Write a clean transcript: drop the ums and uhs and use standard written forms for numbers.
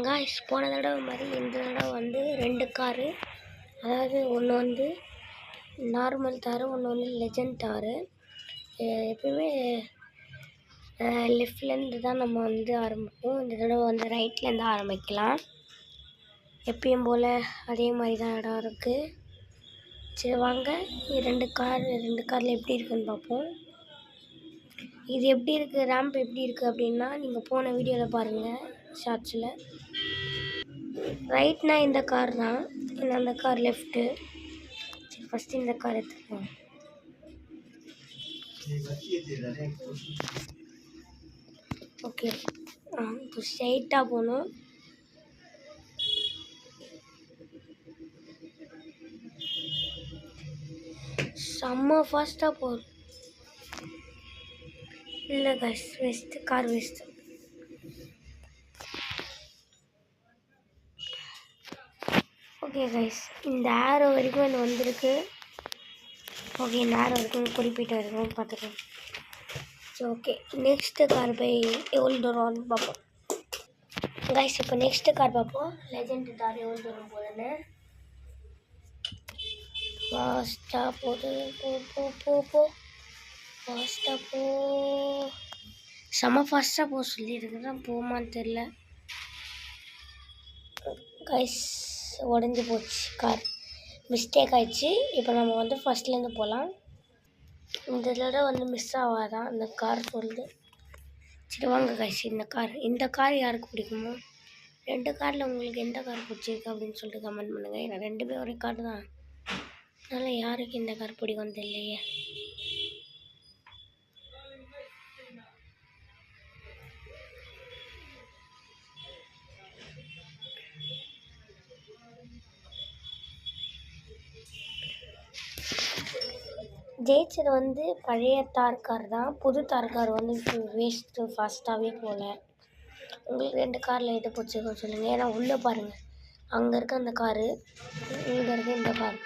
Guys போன தடவை மாதிரி இந்த தடவை வந்து 2 காரு, அதாவது ஒன்று வந்து நார்மல் தார், ஒன்று வந்து லெஜண்ட் தார். எப்பயுமே லெஃப்ட்லேருந்து தான் நம்ம வந்து ஆரம்பிப்போம். இந்த தடவை வந்து ரைட்லேருந்து ஆரம்பிக்கலாம். எப்பயும் போல் அதே மாதிரி தான் இடம் இருக்குது. சரி வாங்க, 2 காரில் எப்படி இருக்குதுன்னு பார்ப்போம். இது எப்படி இருக்குது, ரேம்ப் எப்படி இருக்குது அப்படின்னா நீங்கள் போன வீடியோவில் பாருங்கள், ஷார்ட்ஸில். ரைட்னா இந்த கார் தான், அந்த கார் லெஃப்ட்டு. சரி ஃபஸ்ட்டு இந்த கார் எடுத்துப்போம். ஓகே, இப்போ ஸ்ட்ரைட்டாக போகணும். செம்ம ஃபாஸ்ட்டாக போகும். இல்லை guys, waste, car waste. Okay guys, இந்த ஆரோ வரைக்கும் எனக்கு வந்திருக்கு. ஓகே, இந்த ஆரோ வரைக்கும் குறிப்பிட்ட வரைக்கும் பார்த்துக்கோங்க. சரி ஓகே, நெக்ஸ்ட்டு கார் போய் எவ்வளோ தூரம்னு பார்ப்போம். கைஸ் இப்போ நெக்ஸ்ட்டு கார் பார்ப்போம். லெஜண்ட் கார் எவ்வளோ தூரம் போகுதுன்னு. ஃபாஸ்ட்டாக போகுது, போ ஃபாஸ்ட்டாக போ. செம்ம ஃபாஸ்ட்டாக போக சொல்லியிருக்குதான், போமான்னு தெரில. கைஸ் உடஞ்சி போச்சு கார், மிஸ்டேக் ஆகிடுச்சு. இப்போ நம்ம வந்து ஃபஸ்ட்லேருந்து போகலாம். இந்த தடவை வந்து மிஸ் ஆகாதான் இந்த கார் சொல்லுது. சரி வாங்க கைஸ், இந்த கார் யாருக்கு பிடிக்குமோ, 2 காரில் உங்களுக்கு எந்த கார் பிடிச்சிருக்கு அப்படின்னு சொல்லிட்டு கமெண்ட் பண்ணுங்கள். ஏன்னா 2 ஒரே கார் தான், அதனால் யாருக்கு இந்த கார் பிடிக்கும்னு தெரியலையே. ஜெயிச்சது வந்து பழைய தார் கார் தான். புது தார் கார் வந்து வேஸ்ட்டு, ஃபாஸ்ட்டாகவே போகல. உங்களுக்கு 2 காரில் எது பிடிச்சிருக்குன்னு சொல்லுங்கள். ஏன்னா உள்ளே பாருங்கள், அங்கே இருக்க அந்த காரு, இங்கே இருக்க இந்த கார்.